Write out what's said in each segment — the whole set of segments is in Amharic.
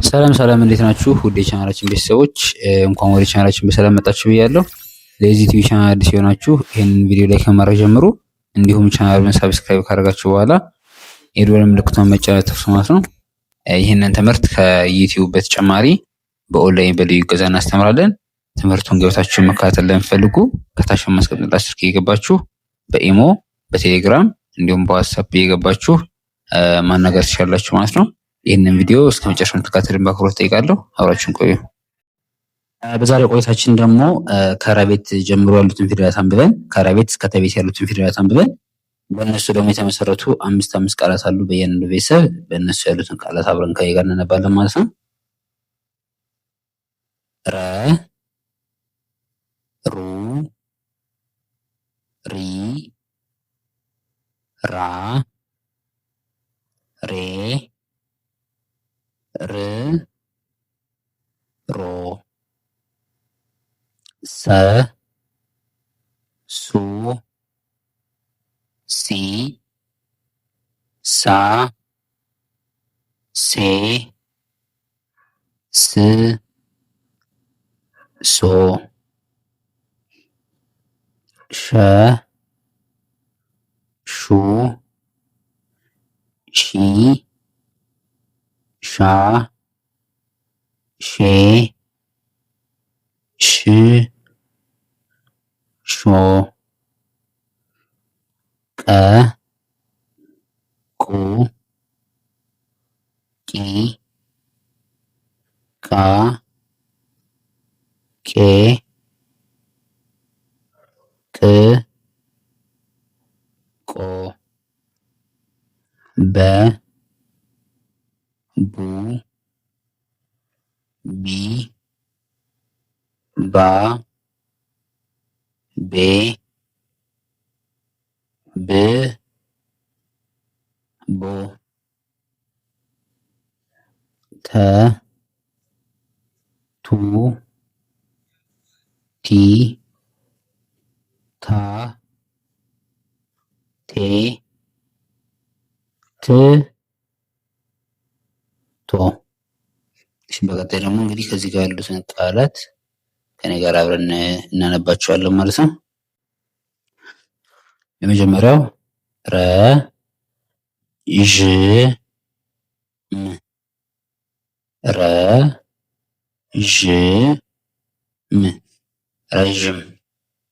ሰላም ሰላም፣ እንዴት ናችሁ? ውድ የቻናላችን ቤተሰቦች እንኳን ወደ ቻናላችን በሰላም መጣችሁ ብያለሁ። ለዚህ ዩቲዩብ ቻናል አዲስ የሆናችሁ ይህንን ቪዲዮ ላይ ከማድረግ ጀምሩ። እንዲሁም ቻናሉን ሰብስክራይብ ካደረጋችሁ በኋላ የደወል ምልክቱን መጫን አትርሱ ማለት ነው። ይህንን ትምህርት ከዩቲዩብ በተጨማሪ በኦንላይን በልዩ እገዛ እናስተምራለን። ትምህርቱን ገብታችሁ መከታተል ለምትፈልጉ ከታች በማስቀመጥላችሁ ስልክ እየገባችሁ በኢሞ በቴሌግራም እንዲሁም በዋትስአፕ እየገባችሁ ማናገር ትችላላችሁ ማለት ነው። ይህንን ቪዲዮ እስከ መጨረሻው እንድትከታተሉን በአክብሮት ጠይቃለሁ። አብራችሁን ቆዩ። በዛሬው ቆይታችን ደግሞ ከረቤት ጀምሮ ያሉትን ፊደላት አንብበን ከረቤት እስከ ተቤት ያሉትን ፊደላት አንብበን በእነሱ ደግሞ የተመሰረቱ አምስት ቃላት አሉ በእያንዳንዱ ቤተሰብ። በእነሱ ያሉትን ቃላት አብረን ከእኔ ጋር እናነባለን ማለት ነው። ረ፣ ሩ፣ ሪ፣ ራ፣ ሬ፣ ር፣ ሮ፣ ሰ፣ ሱ፣ ሲ፣ ሳ፣ ሴ፣ ስ፣ ሶ፣ ሸ፣ ሹ፣ ሺ፣ ሻ፣ ሼ፣ ሽ፣ ሾ፣ ቀ፣ ቁ፣ ቂ፣ ቃ፣ ቄ፣ ቅ፣ ቆ፣ በ፣ ቡ፣ ቢ፣ ባ፣ ቤ፣ ብ፣ ቦ፣ ተ፣ ቱ፣ ቲ፣ ታ፣ ቴ፣ ት፣ ቶ። እሺ፣ በቀጣይ ደግሞ እንግዲህ ከዚህ ጋር ያሉትን ቃላት ከኔ ጋር አብረን እናነባቸዋለን ማለት ነው። የመጀመሪያው ረ፣ ዥ፣ ም፣ ረ፣ ዥ፣ ም፣ ረዥም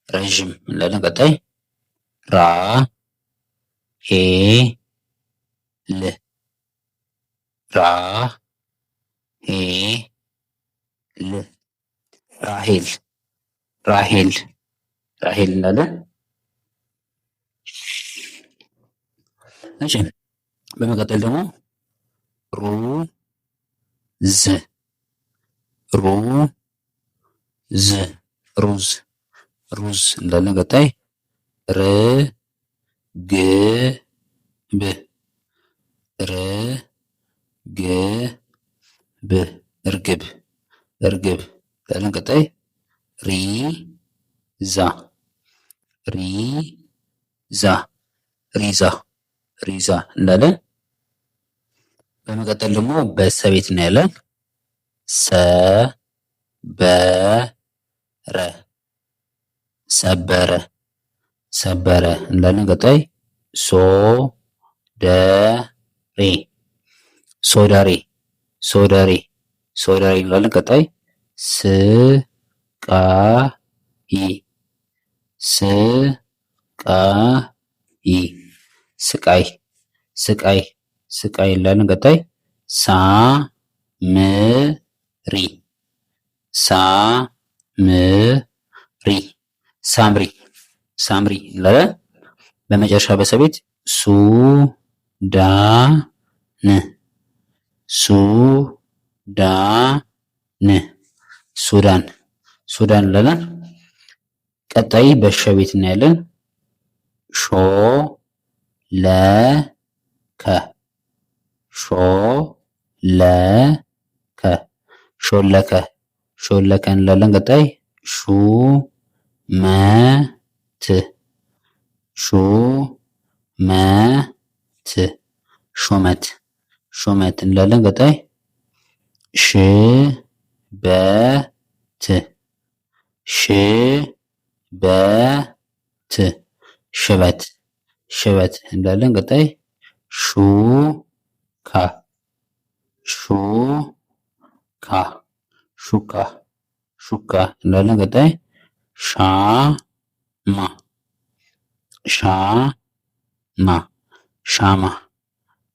ረዥም እንላለን። ቀጣይ ራ፣ ሄ፣ ል፣ ራ፣ ሄ፣ ል፣ ራሄል ራሄል ራሄል እንላለን። እሺ፣ በመቀጠል ደግሞ ሩ፣ ዝ፣ ሩ፣ ዝ፣ ሩዝ ሩዝ እንላለን። ቀጣይ ር፣ ግ፣ ብ፣ ር፣ ግ፣ ብ፣ እርግብ እርግብ እንላለን። ቀጣይ ሪ፣ ዛ፣ ሪ፣ ዛ፣ ሪዛ ሪዛ እንላለን። በመቀጠል ደግሞ በሰቤት እናያለን። ሰ፣ በ፣ ረ፣ ሰበረ ሰበረ እንላለን። ቀጣይ ሶ፣ ደ፣ ሬ፣ ሶዳሬ ሶዳሬ ሶዳሬ እንላለን። ቀጣይ ስ፣ ቃ፣ ይ፣ ስ፣ ቃ፣ ይ፣ ስቃይ ስቃይ ስቃይ እንላለን። ቀጣይ ሳ፣ ም፣ ሪ፣ ሳ፣ ም፣ ሪ፣ ሳምሪ ሳምሪ እንላለን። በመጨረሻ በሰቤት ሱ፣ ዳ፣ ን፣ ሱ፣ ዳ፣ ን፣ ሱዳን ሱዳን እንላለን። ቀጣይ በሸቤት እናያለን። ሾ፣ ለ፣ ከ፣ ሾ፣ ለ፣ ከ፣ ሾለከ ሾለከ እንላለን። ቀጣይ ሹ፣ መ፣ ት፣ ሹ፣ መ፣ ት፣ ሹመት ሹመት እንላለን። ቀጣይ ሽበት ሽበት ሽበት ሽበት እንላለን። ቀጣይ ሹካ ሹካ ሹካ ሹካ እንላለን። ቀጣይ ሻማ ሻማ ሻማ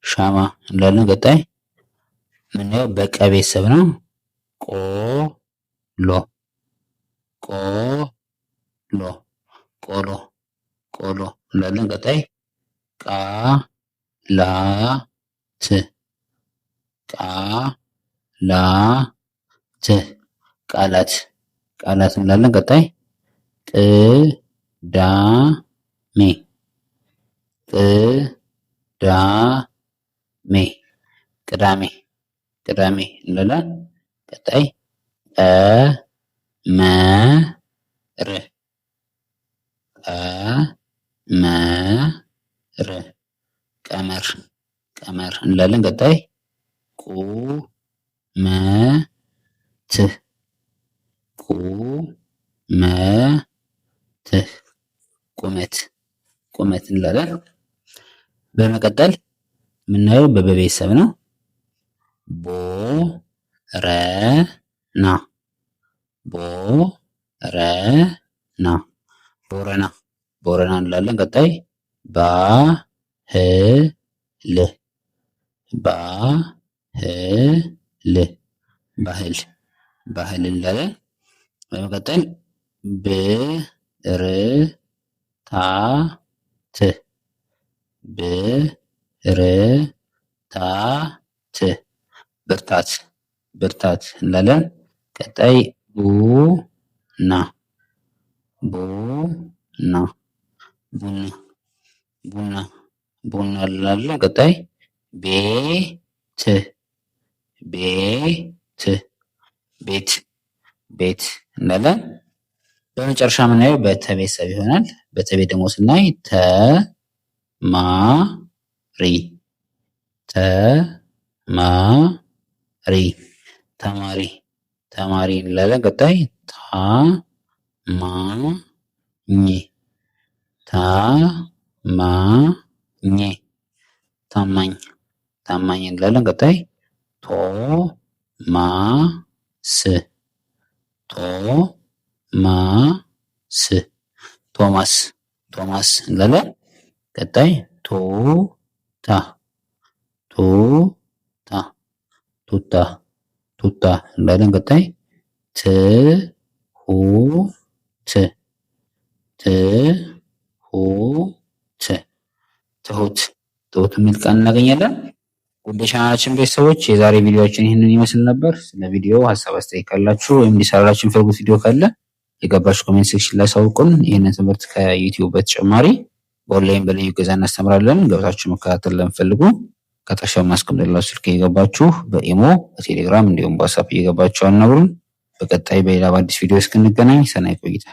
ሻማ እንላለን። ቀጣይ ምናየው በቀ ቤተሰብ ነው። ቆሎ ቆሎ ቆሎ ቆሎ እንላለን። ቀጣይ ቃላት ቃላት ቃላት ቃላት እንላለን። ቀጣይ ቅዳሜ ቅዳሜ ቅዳሜ ቅዳሜ እንላለን። ቀጣይ ቀመር ቀመር ቀመር ቀመር እንላለን። ቀጣይ ቁመት ቁመት ቁመት ቁመት እንላለን። በመቀጠል የምናየው በበ ቤተሰብ ነው። ቦረና ቦረና ቦረና ቦረና እንላለን። ቀጣይ ባህል ባህል ባህል ባህል እንላለን። በመቀጠል ብርታት ብርታት ብርታት ብርታት እንላለን። ቀጣይ ቡና ቡና ቡና ቡና ቡና እንላለን። ቀጣይ ቤት ቤት ቤት ቤት እንላለን። በመጨረሻ የምናየው በተ ቤተሰብ ይሆናል። በተ ቤት ደግሞ ስናይ ተማሪ ተማሪ ተማሪ ተማሪ እንላለን። ቀጣይ ታማኝ ታማኝ ታማኝ ታማኝ እንላለን። ቀጣይ ቶማስ ቶማስ ቶማስ ቶማስ እንላለን። ቀጣይ ቱታ ቱታ ቱታ ቱታ እንላለን። ቀጣይ ትሁት ትሁት ትሁት ትሁት የሚል ቃል እናገኛለን። ውድ የቻናላችን ቤተሰቦች የዛሬ ቪዲዮአችን ይህንን ይመስል ነበር። ስለ ቪዲዮ ሀሳብ አስተያየት ካላችሁ ወይም እንዲሰራላችሁ የምትፈልጉት ቪዲዮ ካለ የገባችሁ ኮሜንት ሴክሽን ላይ አሳውቁን። ይህንን ትምህርት ከዩቲዩብ በተጨማሪ በኦንላይን በልዩ እገዛ እናስተምራለን። ገብታችሁ መከታተል ለምትፈልጉ ከታች ማስቀምጥላችሁ ስልክ እየገባችሁ በኢሞ በቴሌግራም እንዲሁም በዋትስአፕ እየገባችሁ አናግሩን። በቀጣይ በሌላ በአዲስ ቪዲዮ እስክንገናኝ ሰናይ ቆይታ